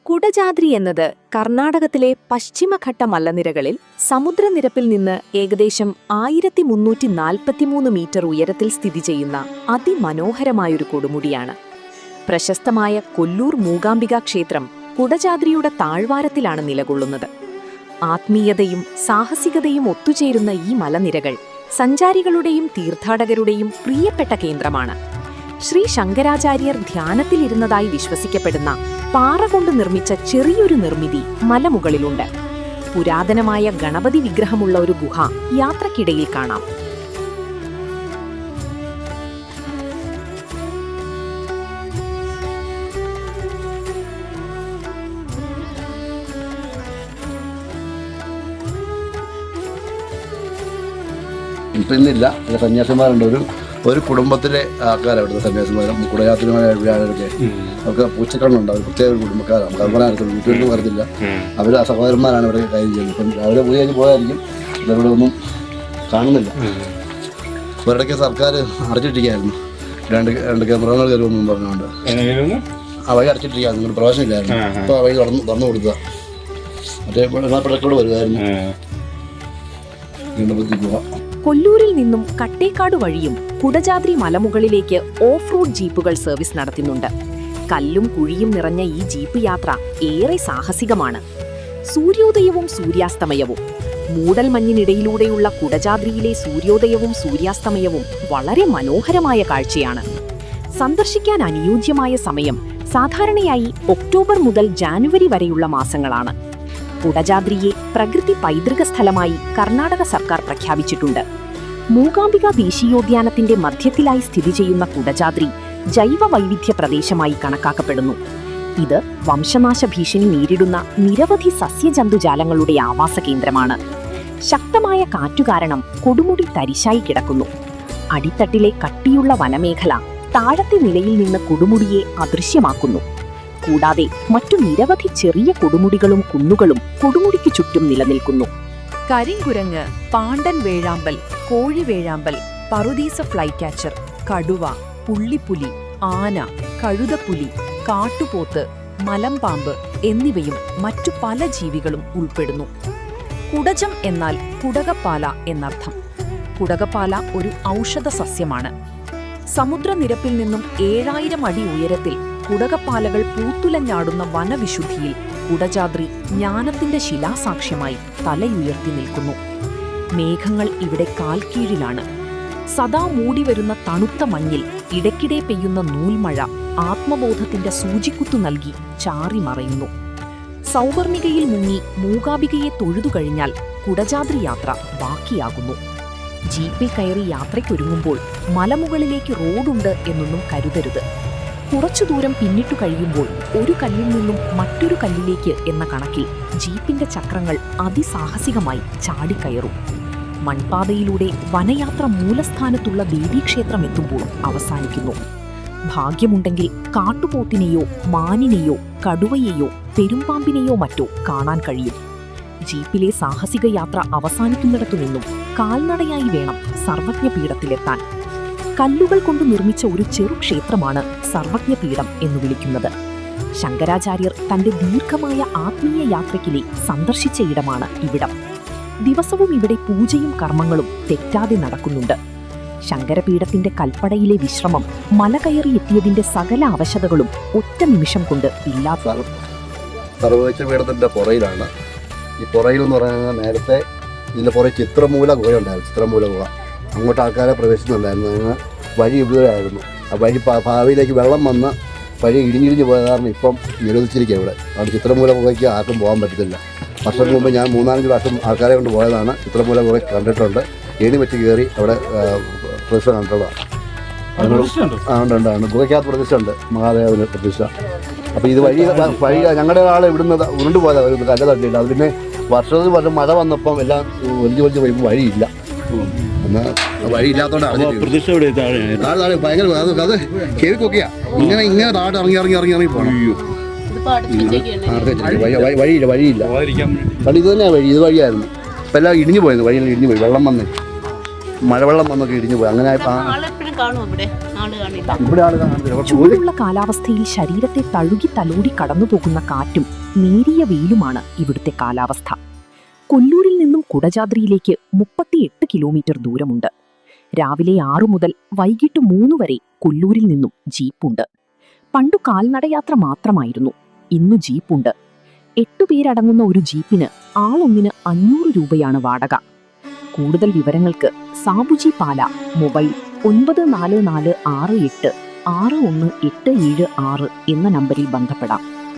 കുടജാദ്രി എന്നത് കർണാടകത്തിലെ പശ്ചിമഘട്ട മലനിരകളിൽ സമുദ്രനിരപ്പിൽ നിന്ന് ഏകദേശം 1343 മീറ്റർ ഉയരത്തിൽ സ്ഥിതി ചെയ്യുന്ന അതിമനോഹരമായൊരു കൊടുമുടിയാണ്. പ്രശസ്തമായ കൊല്ലൂർ മൂകാംബിക ക്ഷേത്രം കുടജാദ്രിയുടെ താഴ്വാരത്തിലാണ് നിലകൊള്ളുന്നത്. ആത്മീയതയും സാഹസികതയും ഒത്തുചേരുന്ന ഈ മലനിരകൾ സഞ്ചാരികളുടെയും തീർത്ഥാടകരുടെയും പ്രിയപ്പെട്ട കേന്ദ്രമാണ്. ശ്രീ ശങ്കരാചാര്യർ ധ്യാനത്തിലിരുന്നതായി വിശ്വസിക്കപ്പെടുന്ന പാറ കൊണ്ട് നിർമ്മിച്ച ചെറിയൊരു നിർമ്മിതി മലമുകളിലുണ്ട്. പുരാതനമായ ഗണപതി വിഗ്രഹമുള്ള ഒരു ഗുഹ യാത്രക്കിടയിൽ കാണാം. ഇന്നില്ല, സന്യാസിമാരുണ്ട്. ഒരു കുടുംബത്തിലെ ആൾക്കാരാണ് ഇവിടുത്തെ സന്യാസിമാരും കുടയാത്രമാരൊക്കെ. അവർക്ക് പൂച്ചക്കണ്ണുണ്ട്. അവർ പ്രത്യേക ഒരു കുടുംബക്കാരാണ്. കർമ്മനാർക്കും വീട്ടിലൊന്നും പറഞ്ഞില്ല. അവർ ആ സഹോദരന്മാരാണ് ഇവിടെ കാര്യം ചെയ്യുന്നത്. ഇപ്പം രാവിലെ പോയി കഴിഞ്ഞ് പോയായിരിക്കും ഇവിടെ ഒന്നും കാണുന്നില്ല. ഒരിടയ്ക്ക് സർക്കാർ അടച്ചിട്ടിരിക്കുകയായിരുന്നു. രണ്ട് ക്യാമറകൾ കയറുമെന്നും പറഞ്ഞുകൊണ്ട് ആ വഴി അടച്ചിട്ടിരിക്കുകയായിരുന്നു. നിങ്ങൾ പ്രവേശനമില്ലായിരുന്നു. അപ്പോൾ ആ വഴി തുറന്നു കൊടുക്കുക. മറ്റേ പിഴക്കൂടെ വരുമായിരുന്നു. കൊല്ലൂരിൽ നിന്നും കട്ടേക്കാട് വഴിയും കുടജാദ്രി മലമുകളിലേക്ക് ഓഫ് റോഡ് ജീപ്പുകൾ സർവീസ് നടത്തുന്നുണ്ട്. കല്ലും കുഴിയും നിറഞ്ഞ ഈ ജീപ്പ് യാത്ര ഏറെ സാഹസികമാണ്. സൂര്യോദയവും സൂര്യാസ്തമയവും. മൂടൽമഞ്ഞിനിടയിലൂടെയുള്ള കുടജാദ്രിയിലെ സൂര്യോദയവും സൂര്യാസ്തമയവും വളരെ മനോഹരമായ കാഴ്ചയാണ്. സന്ദർശിക്കാൻ അനുയോജ്യമായ സമയം സാധാരണയായി ഒക്ടോബർ മുതൽ ജാനുവരി വരെയുള്ള മാസങ്ങളാണ്. കുടജാദ്രിയെ പ്രകൃതി പൈതൃക സ്ഥലമായി കർണാടക സർക്കാർ പ്രഖ്യാപിച്ചിട്ടുണ്ട്. മൂകാംബിക ദേശീയോദ്യാനത്തിന്റെ മധ്യത്തിലായി സ്ഥിതി ചെയ്യുന്ന കുടജാദ്രി ജൈവ വൈവിധ്യ പ്രദേശമായി കണക്കാക്കപ്പെടുന്നു. ഇത് വംശനാശ ഭീഷണി നേരിടുന്ന നിരവധി സസ്യജന്തുജാലങ്ങളുടെ ആവാസ കേന്ദ്രമാണ്. ശക്തമായ കാറ്റുകാരണം കൊടുമുടി തരിശായി കിടക്കുന്നു. അടിത്തട്ടിലെ കട്ടിയുള്ള വനമേഖല താഴത്തെ നിലയിൽ നിന്ന് കൊടുമുടിയെ അദൃശ്യമാക്കുന്നു. കൂടാതെ മറ്റു നിരവധി ചെറിയ കൊടുമുടികളും കുന്നുകളും കൊടുമുടിക്ക് ചുറ്റും നിലനിൽക്കുന്നു. കരിങ്കുരങ്ങ്, പാണ്ടൻ വേഴാമ്പൽ, കോഴിവേഴാമ്പൽ, പറുദീസ ഫ്ലൈക്യാച്ചർ, കടുവ, പുള്ളിപ്പുലി, ആന, കഴുതപ്പുലി, കാട്ടുപോത്ത്, മലമ്പാമ്പ് എന്നിവയും മറ്റു പല ജീവികളും ഉൾപ്പെടുന്നു. കുടജം എന്നാൽ കുടകപ്പാല എന്നർത്ഥം. കുടകപ്പാല ഒരു ഔഷധ സസ്യമാണ്. സമുദ്രനിരപ്പിൽ നിന്നും 7000 അടി ഉയരത്തിൽ കുടകപ്പാലകൾ പൂത്തുലഞ്ഞാടുന്ന വനവിശുദ്ധിയിൽ കുടജാദ്രി ജ്ഞാനത്തിന്റെ ശിലാസാക്ഷ്യമായി തലയുയർത്തി നിൽക്കുന്നു. മേഘങ്ങൾ ഇവിടെ കാൽക്കീഴിലാണ്. സദാ മൂടിവരുന്ന തണുത്ത മഞ്ഞിൽ ഇടയ്ക്കിടെ പെയ്യുന്ന നൂൽമഴ ആത്മബോധത്തിന്റെ സൂചിക്കുത്തു നൽകി ചാറിമറയുന്നു. സൗവർണികയിൽ മുങ്ങി മൂകാംബികയെ തൊഴുതുകഴിഞ്ഞാൽ കുടജാദ്രി യാത്ര ബാക്കിയാകുന്നു. ജീപ്പിൽ കയറി യാത്രയ്ക്കൊരുങ്ങുമ്പോൾ മലമുകളിലേക്ക് റോഡുണ്ട് എന്നൊന്നും കരുതരുത്. കുറച്ചു ദൂരം പിന്നിട്ടു കഴിയുമ്പോൾ ഒരു കല്ലിൽ നിന്നും മറ്റൊരു കല്ലിലേക്ക് എന്ന കണക്കിൽ ജീപ്പിന്റെ ചക്രങ്ങൾ അതിസാഹസികമായി ചാടിക്കയറും. മൺപാതയിലൂടെ വനയാത്ര മൂലസ്ഥാനത്തുള്ള ദേവീക്ഷേത്രം എത്തുമ്പോൾ അവസാനിക്കുന്നു. ഭാഗ്യമുണ്ടെങ്കിൽ കാട്ടുപോത്തിനെയോ മാനിനെയോ കടുവയെയോ പെരുമ്പാമ്പിനെയോ മറ്റോ കാണാൻ കഴിയും. ജീപ്പിലെ സാഹസിക യാത്ര അവസാനിക്കുന്നിടത്തു നിന്നും കാൽനടയായി വേണം സർവജ്ഞപീഠത്തിലെത്താൻ. കല്ലുകൾ കൊണ്ട് നിർമ്മിച്ച ഒരു ചെറു ക്ഷേത്രമാണ് സർവജ്ഞപീഠം എന്ന് വിളിക്കുന്നത്. ശങ്കരാചാര്യർ തന്റെ ദീർഘമായ ആത്മീയ യാത്രയ്ക്കിലെ സന്ദർശിച്ച ഇടമാണ് ഇവിടം. ദിവസവും ഇവിടെ പൂജയും കർമ്മങ്ങളും തെറ്റാതെ നടക്കുന്നുണ്ട്. ശങ്കരപീഠത്തിന്റെ കൽപ്പടയിലെ വിശ്രമം മല കയറി എത്തിയതിന്റെ സകല അവശതകളും ഒറ്റ നിമിഷം കൊണ്ട് ഇല്ലാതാകും. സർവജ്ഞപീഠത്തിന്റെ പുറയിലാണ്. ഈ പുറയിൽ എന്ന് പറയുന്നത് നേരത്തെ ഇതിന്റെ പുറകെ ചിത്രമൂല ഗുഹയുണ്ടായിരുന്നു. ചിത്രമൂല ഗുഹ അങ്ങോട്ട് ആൾക്കാരെ പ്രവേശിക്കുന്നുണ്ടായിരുന്നു. അതിന് വഴി ഇവിടെയായിരുന്നു. ആ വഴി ഭാവിയിലേക്ക് വെള്ളം വന്ന് വഴി ഇടിഞ്ഞിടിഞ്ഞ് പോയ കാരണം ഇപ്പം നിരോധിച്ചിരിക്കുക ഇവിടെ. അവിടെ ചിത്രമൂല ഗുഹയ്ക്ക് ആർക്കും പോകാൻ പറ്റത്തില്ല. വർഷം മുമ്പ് ഞാൻ 3-4 പ്രാവശ്യം ആൾക്കാരെ കൊണ്ട് പോയതാണ്. ചിത്രമൂല ഗുഹ കണ്ടിട്ടുണ്ട്. ഏണി വെച്ച് കയറി അവിടെ പ്രതിഷ്ഠ കണ്ടിട്ടുള്ളതാണ്. ഉണ്ട് ഗുഹയ്ക്കകത്ത് പ്രതിഷ്ഠ ഉണ്ട്, മഹാദേവന് പ്രതിഷ്ഠ. അപ്പോൾ ഇത് വഴി ഞങ്ങളുടെ ആളെ ഇവിടുന്ന് ഉരുണ്ടു പോയതാണ്. ഒരു കല്ല് തട്ടിയിട്ട് അത് പിന്നെ വർഷത്തിൽ മഴ വന്നപ്പം എല്ലാം വലിയ വരുമ്പോൾ വഴിയില്ല. വഴിയില്ലാത്തോണ്ടാണ് ഭയങ്കര അത് കേൾക്കൊക്കെയാ. ഇങ്ങനെ താഴെ ഇറങ്ങി പോകണം. വഴിയില്ല. കാരണം ഇത് തന്നെയാണ് വഴി. ഇത് വഴിയായിരുന്നു. ഇപ്പം എല്ലാം ഇടിഞ്ഞു പോയത്. വഴിയെല്ലാം ഇടിഞ്ഞു പോയി. വെള്ളം വന്ന് മഴവെള്ളം വന്നൊക്കെ ഇടിഞ്ഞു പോയി. അങ്ങനെ കാണും ഇവിടെ ആള് കാണില്ല. ഇവിടെ ആള് കാണുന്നില്ല. കുറച്ച് ചൂടുള്ള കാലാവസ്ഥയിൽ ശരീരത്തെ തഴുകി തലോടി കടന്നുപോകുന്ന കാറ്റും നേരിയ വെയിലുമാണ് ഇവിടുത്തെ കാലാവസ്ഥ. കൊല്ലൂരിൽ നിന്നും കുടജാദ്രിയിലേക്ക് 38 കിലോമീറ്റർ ദൂരമുണ്ട്. രാവിലെ 6 മുതൽ വൈകിട്ട് 3 വരെ കൊല്ലൂരിൽ നിന്നും ജീപ്പുണ്ട്. പണ്ടു കാൽനടയാത്ര മാത്രമായിരുന്നു, ഇന്നു ജീപ്പുണ്ട്. 8 പേരടങ്ങുന്ന ഒരു ജീപ്പിന് ആളൊന്നിന് 500 രൂപയാണ് വാടക. കൂടുതൽ വിവരങ്ങൾക്ക് സാബുജി പാല മൊബൈൽ 9446861876 എന്ന നമ്പറിൽ ബന്ധപ്പെടാം.